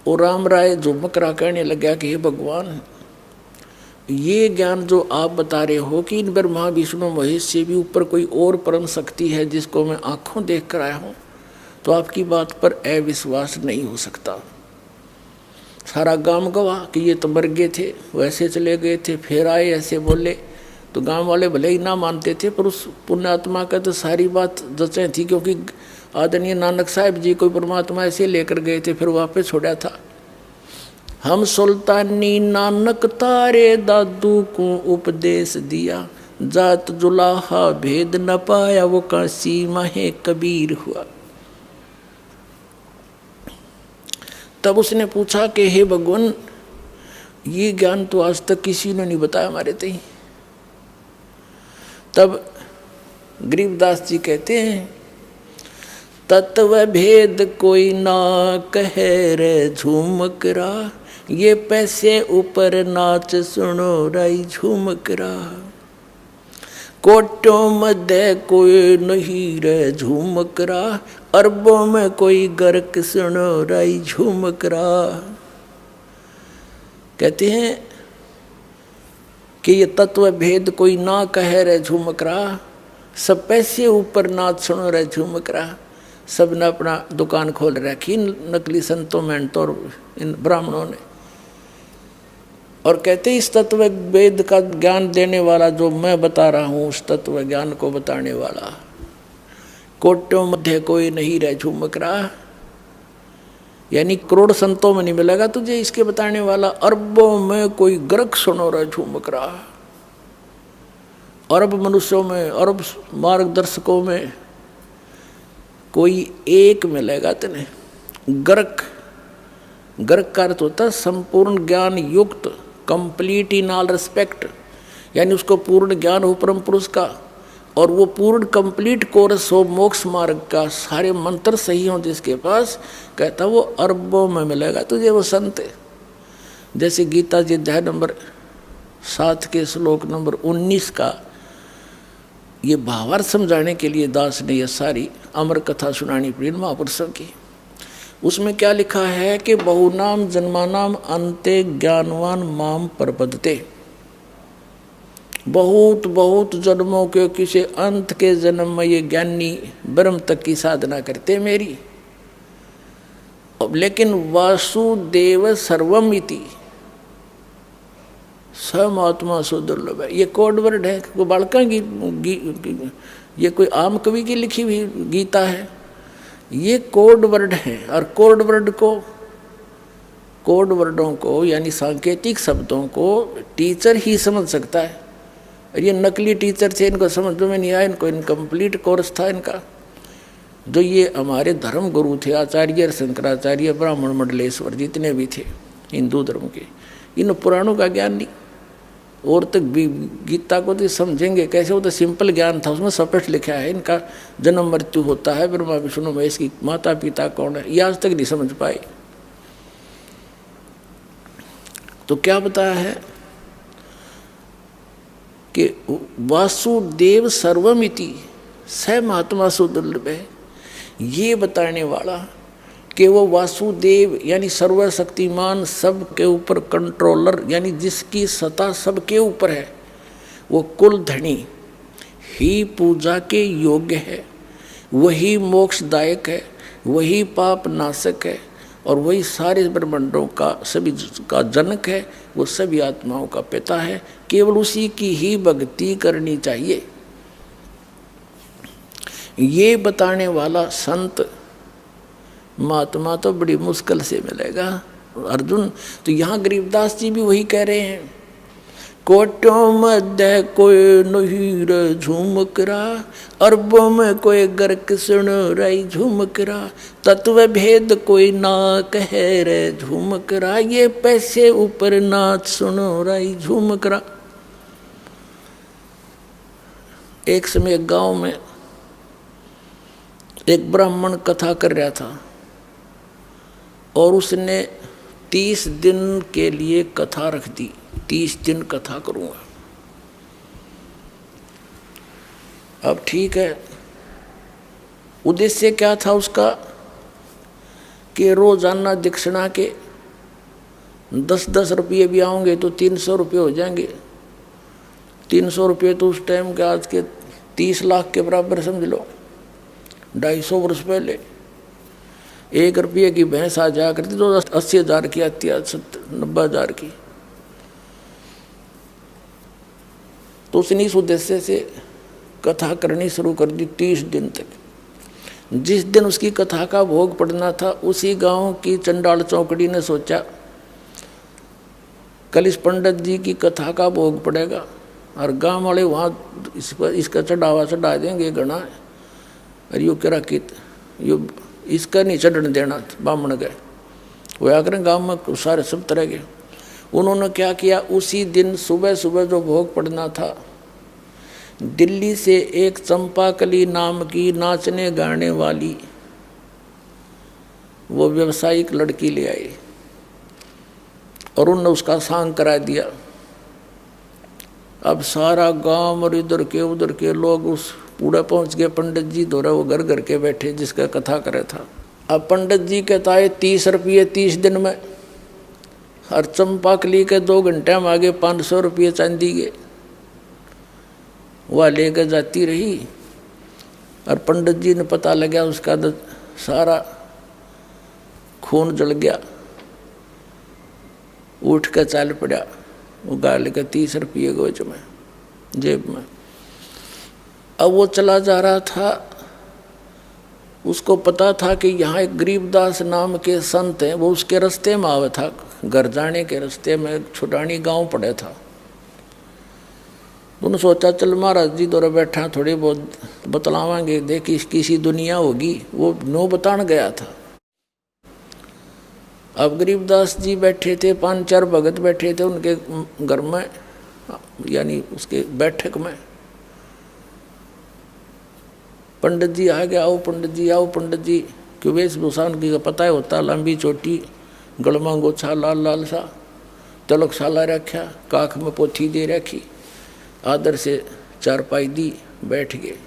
और राम राय झुमकरा कहने लगा कि हे भगवान, ये ज्ञान जो आप बता रहे हो कि इन ब्रह्मा विष्णु महेश से भी ऊपर कोई और परम शक्ति है जिसको मैं आंखों देख कर आया हूँ, तो आपकी बात पर अविश्वास नहीं हो सकता। सारा गांव गवाह कि ये तो मर गए थे, वैसे चले गए थे, फिर आए ऐसे बोले। तो गांव वाले भले ही ना मानते थे, पर उस पुण्यात्मा का तो सारी बात जचे थी, क्योंकि आदरणीय नानक साहब जी कोई परमात्मा ऐसे लेकर गए थे, फिर वापस छोड़ा था। हम सुल्तानी नानक तारे दादू को उपदेश दिया, जात जुलाहा भेद न पाया, वो काशी माहे कबीर हुआ। तब उसने पूछा कि हे भगवान, ये ज्ञान तो आज तक किसी ने नहीं बताया हमारे तई। तब गरीबदास जी कहते हैं, तत्व भेद कोई ना कहे रे झूमकरा, ये पैसे ऊपर नाच सुनो राई झूमकरा। कोटों मध्य कोई नहीं रे झूमकरा, अरबों में कोई गर्क सुनो राई झूमकरा। कहते हैं कि ये तत्व भेद कोई ना कहे रे झूमकरा, सब पैसे ऊपर नाच सुनो रे झूमकरा। सब ने अपना दुकान खोल रखी, नकली संतों मेहनतों और इन ब्राह्मणों ने। और कहते इस तत्व वेद का ज्ञान देने वाला जो मैं बता रहा हूँ, उस तत्व ज्ञान को बताने वाला, कोटों मध्य कोई नहीं रह झूमकरा, यानी करोड़ संतों में नहीं मिलेगा तुझे इसके बताने वाला, अरबों में कोई गर्क सुनो रह झूमकरा। अरब मनुष्यों में, अरब मार्गदर्शकों में कोई एक मिलेगा तने। गर्क, गर्क का अर्थ होता है संपूर्ण ज्ञान युक्त, कंप्लीट इन ऑल रिस्पेक्ट, यानी उसको पूर्ण ज्ञान हो परम पुरुष का, और वो पूर्ण कंप्लीट कोर्स हो मोक्ष मार्ग का, सारे मंत्र सही हो जिसके पास, कहता वो अरबों में मिलेगा तुझे वो संत। जैसे गीता जी अध्याय नंबर 7 के श्लोक नंबर 19 का ये भावार्थ समझाने के लिए दास ने यह सारी अमर कथा सुनानी पड़ी महापुरुषों की। उसमें क्या लिखा है कि बहुनाम जन्मानाम अंते ज्ञानवान माम प्रपद्यते, बहुत बहुत जन्मों के किसी अंत के जन्म में ये ज्ञानी ब्रह्म तक की साधना करते मेरी। लेकिन वासुदेव सर्वम इति समात्मा सुदुर्लभ है, ये कोड वर्ड है, कोई बालका की ये कोई आम कवि की लिखी हुई गीता है, ये कोड वर्ड है। और कोड वर्ड को, कोड वर्डों को यानी सांकेतिक शब्दों को टीचर ही समझ सकता है। और ये नकली टीचर थे, इनको समझ में नहीं आया, इनको इनकम्प्लीट कोर्स था इनका। जो ये हमारे धर्म गुरु थे, आचार्य शंकराचार्य, ब्राह्मण मंडलेश्वर जितने भी थे हिंदू धर्म के, इन पुराणों का ज्ञान नहीं। और तक भी गीता को तो समझेंगे कैसे, वो तो सिंपल ज्ञान था, उसमें स्पष्ट लिखा है इनका जन्म मृत्यु होता है, ब्रह्मा विष्णु महेश की माता पिता कौन है, ये आज तक नहीं समझ पाए। तो क्या बताया है कि वासुदेव सर्वमिति स महात्मा सुदुर्लभ है, ये बताने वाला कि वो वासुदेव यानी सर्वशक्तिमान, सब के ऊपर कंट्रोलर, यानी जिसकी सत्ता सबके ऊपर है, वो कुल धनी ही पूजा के योग्य है, वही मोक्षदायक है, वही पाप नाशक है, और वही सारे ब्रह्मांडों का सभी का जनक है, वो सभी आत्माओं का पिता है। केवल उसी की ही भक्ति करनी चाहिए, ये बताने वाला संत महात्मा तो बड़ी मुश्किल से मिलेगा अर्जुन। तो यहाँ गरीबदास जी भी वही कह रहे हैं, कोटों मध्य कोई नहीं रे झूमकरा, अरबों में कोई गर्क सुनो राई झूमकरा, तत्व भेद कोई ना कहे रे झूमकरा, ये पैसे ऊपर नाच सुनो राई झूमकरा। एक समय एक गांव में एक ब्राह्मण कथा कर रहा था, और उसने 30 दिन के लिए कथा रख दी, 30 दिन कथा करूंगा। अब ठीक है, उद्देश्य क्या था उसका कि रोजाना दक्षिणा के 10-10 रुपये भी आओगे तो 300 रुपये हो जाएंगे। 300 रुपये तो उस टाइम के आज के 30 लाख के बराबर समझ लो। 250 वर्ष पहले 1 रुपये की भैंस आ जाया करती तो 80,000 की आती है, 90,000 की। तो उसने इस उद्देश्य से कथा करनी शुरू कर दी 30 दिन तक। जिस दिन उसकी कथा का भोग पड़ना था उसी गांव की चंडाल चौकड़ी ने सोचा कल इस पंडित जी की कथा का भोग पड़ेगा और गांव वाले वहाँ इसका चढ़ावा चढ़ा देंगे घना। और यो करा कि यो इसका नहीं चढ़ने देना, ब्राह्मण गए वो आकर गांव में सारे सब तरह के। उन्होंने क्या किया, उसी दिन सुबह सुबह जो भोग पड़ना था दिल्ली से एक चंपाकली नाम की नाचने गाने वाली वो व्यवसायिक लड़की ले आई और उन्होंने उसका सांग करा दिया। अब सारा गांव और इधर के उधर के लोग उस पूरा पहुंच गए। पंडित जी दोरा वो घर घर के बैठे जिसका कथा करे था। अब पंडित जी कहता है 30 रुपये 30 दिन में, और चंपाकली के 2 घंटे में आगे 500 रुपये चांदी के वह लेकर जाती रही। और पंडित जी ने पता लगा उसका सारा खून जल गया, उठ कर चाल पड़ा। वो गाल के 30 रुपये गोज में जेब में। अब वो चला जा रहा था, उसको पता था कि यहाँ एक गरीबदास नाम के संत हैं, वो उसके रास्ते में आवे था। घर जाने के रास्ते में छुटानी गांव पड़े था। उन्होंने सोचा चल महाराज जी दौरे बैठा थोड़ी बहुत बतलावांगे, देख किसी दुनिया होगी। वो नो बतान गया था। अब गरीबदास जी बैठे थे, 5-4 भगत बैठे थे उनके घर में, यानी उसके बैठक में। पंडित जी आ गया, आओ पंडित जी आओ पंडित जी। क्यों वेशभूषा उनकी का पता है होता, लंबी चोटी, गलमा गोछा लाल लाल सा, तलकशाला रखा, काख में पोथी दे रखी, आदर से चारपाई दी, बैठ गए।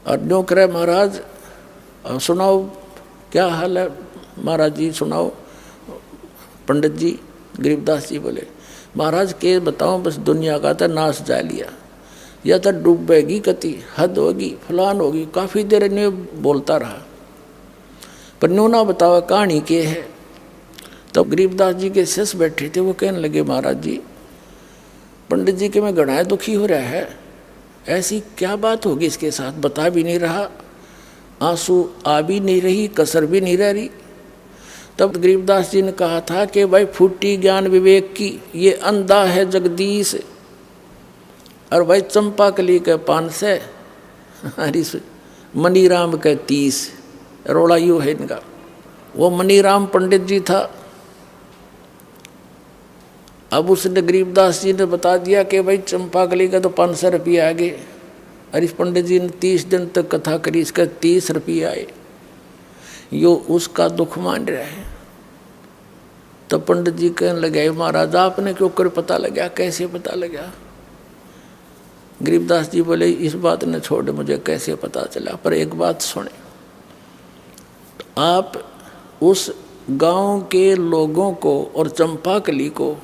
और न्यों करे महाराज सुनाओ क्या हाल है महाराज जी, सुनाओ। पंडित जी गरीबदास जी बोले महाराज के बताओ, बस दुनिया का तो नाश जा लिया, या तो डूबेगी कति, हद होगी, फलान होगी। काफ़ी देर ने बोलता रहा पर न्यों ना बताओ कहानी के है। तब गरीबदास जी के शिष्य बैठे थे, वो कहने लगे महाराज जी पंडित जी के में गणाए दुखी हो रहा है, ऐसी क्या बात होगी इसके साथ, बता भी नहीं रहा, आंसू आ भी नहीं रही, कसर भी नहीं रह रही। तब गरीबदास जी ने कहा था कि भाई फूटी ज्ञान विवेक की, ये अंधा है जगदीश, और भाई चंपाकली के 500 मनीराम के 30, रोड़ा यू है इनका। वो मनीराम पंडित जी था। अब उसने गरीबदास जी ने बता दिया कि भाई चंपाकली का तो 500 रुपये आ गए, और इस पंडित जी ने 30 दिन तक कथा करी, इसका 30 रुपये आए। यो उसका दुख मान रहा है। तब पंडित जी कहने लगे महाराज आपने क्यों कर पता लगा, कैसे पता लगा। गरीबदास जी बोले इस बात ने छोड़, मुझे कैसे पता चला, पर एक बात सुने। आप उस गांव के लोगों को और चंपाकली को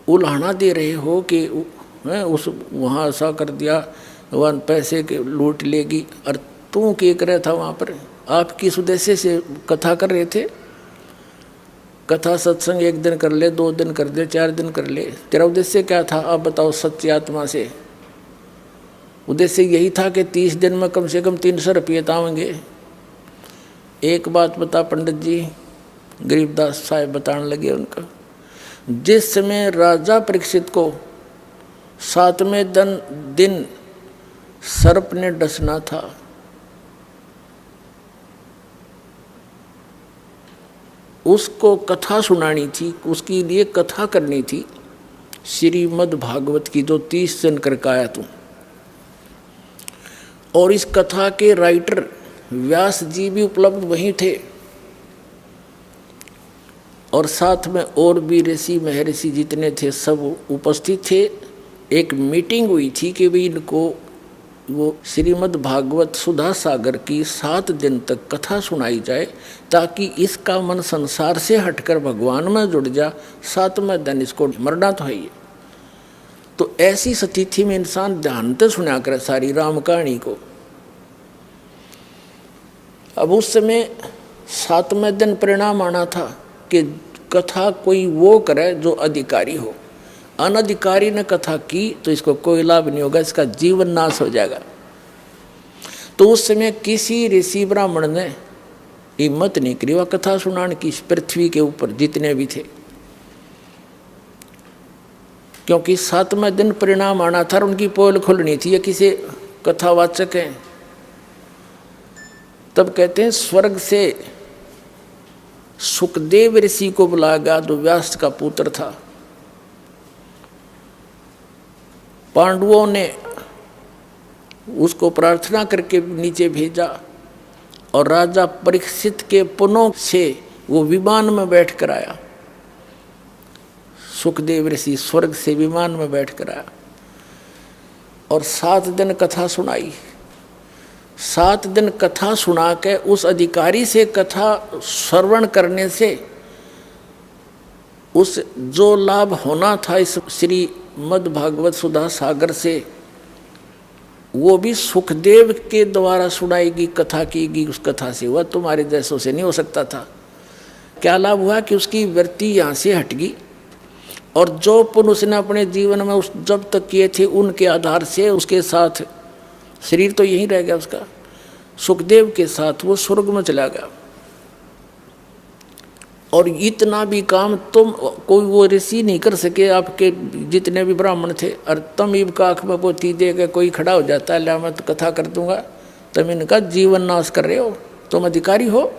उल्हाना दे रहे हो कि उस वहाँ ऐसा कर दिया, वहाँ पैसे के लूट लेगी, और तू क्या कर रहा था वहाँ पर। आप किस उद्देश्य से कथा कर रहे थे। कथा सत्संग 1 दिन कर ले, 2 दिन कर ले, 4 दिन कर ले, तेरा उद्देश्य क्या था आप बताओ सच्ची आत्मा से। उद्देश्य यही था कि 30 दिन में कम से कम 300 रुपये तावेंगे। एक बात बता पंडित जी, गरीबदास साहब बताने लगे उनका, जिस समय राजा परीक्षित को 7वें दिन सर्प ने डसना था, उसको कथा सुनानी थी, उसके लिए कथा करनी थी श्रीमद् भागवत की, जो 30 दिन करके आया तू। और इस कथा के राइटर व्यास जी भी उपलब्ध वहीं थे, और साथ में और भी ऋषि महर्षि जितने थे सब उपस्थित थे। एक मीटिंग हुई थी कि भाई इनको वो श्रीमद् भागवत सुधा सागर की 7 दिन तक कथा सुनाई जाए, ताकि इसका मन संसार से हटकर भगवान में जुड़ जा। 7वें दिन इसको मरना तो है ही। तो ऐसी स्थिति में इंसान ध्यान से सुना करे सारी राम कहानी को। अब उस समय 7वें दिन परिणाम आना था कि कथा कोई वो करे जो अधिकारी हो। अनधिकारी ने कथा की तो इसको कोई लाभ नहीं होगा, इसका जीवन नाश हो जाएगा। तो उस समय किसी ऋषि ब्राह्मण ने हिम्मत नहीं करी वह कथा सुनाने की पृथ्वी के ऊपर जितने भी थे, क्योंकि 7वें दिन परिणाम आना था, उनकी पोल खुलनी थी। ये किसी कथावाचक हैं, तब कहते हैं स्वर्ग से सुखदेव ऋषि को बुलाया गया जो व्यास का पुत्र था। पांडवों ने उसको प्रार्थना करके नीचे भेजा और राजा परीक्षित के पुनों से वो विमान में बैठ कर आया। सुखदेव ऋषि स्वर्ग से विमान में बैठ कर आया और 7 दिन कथा सुनाई। 7 दिन कथा सुना के उस अधिकारी से कथा श्रवण करने से उस जो लाभ होना था इस श्रीमद् भागवत सुधा सागर से, वो भी सुखदेव के द्वारा सुनाएगी, कथा कीगी। उस कथा से वह तुम्हारे जैसों से नहीं हो सकता था। क्या लाभ हुआ कि उसकी वृत्ति यहाँ से हट गई और जो पुण्य उसने अपने जीवन में उस जब तक किए थे उनके आधार से उसके साथ शरीर तो यहीं रह गया उसका, सुखदेव के साथ वो स्वर्ग में चला गया। और इतना भी काम तुम कोई वो ऋषि नहीं कर सके, आपके जितने भी ब्राह्मण थे। और तुम ईब का आँख में पोती दे के कोई खड़ा हो जाता है, ला मैं तो कथा कर दूंगा, तुम इनका जीवन नाश कर रहे हो, तुम अधिकारी हो।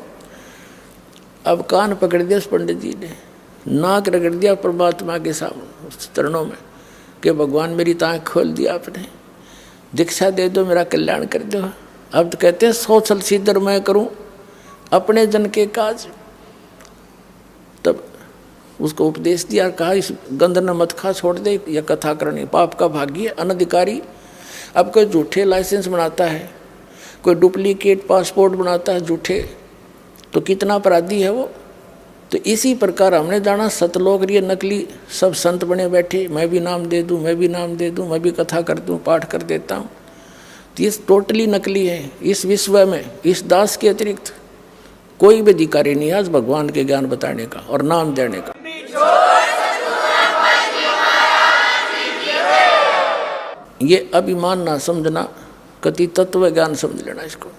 अब कान पकड़ दिया उस पंडित जी ने, नाक रगड़ दिया परमात्मा के सामने उस चरणों में कि भगवान मेरी तो आँख खोल दिया आपने, दीक्षा दे दो, मेरा कल्याण कर दो। अब तो कहते हैं 100 साल सिद्धर मैं करूं अपने जन के काज। तब उसको उपदेश दिया, कहा इस गंध न मत खा, छोड़ दे, यह कथा करनी पाप का भागी है। अनधिकारी अब कोई झूठे लाइसेंस बनाता है, कोई डुप्लीकेट पासपोर्ट बनाता है झूठे, तो कितना अपराधी है वो। तो इसी प्रकार हमने जाना सतलोक ये नकली सब संत बने बैठे, मैं भी नाम दे दूं, मैं भी नाम दे दूं, मैं भी कथा कर दूं, पाठ कर देता हूं। तो ये टोटली नकली है। इस विश्व में इस दास के अतिरिक्त कोई भी अधिकारी नहीं आज भगवान के ज्ञान बताने का और नाम देने का। ये अभिमान ना समझना, कति तत्व ज्ञान समझ लेना इसको।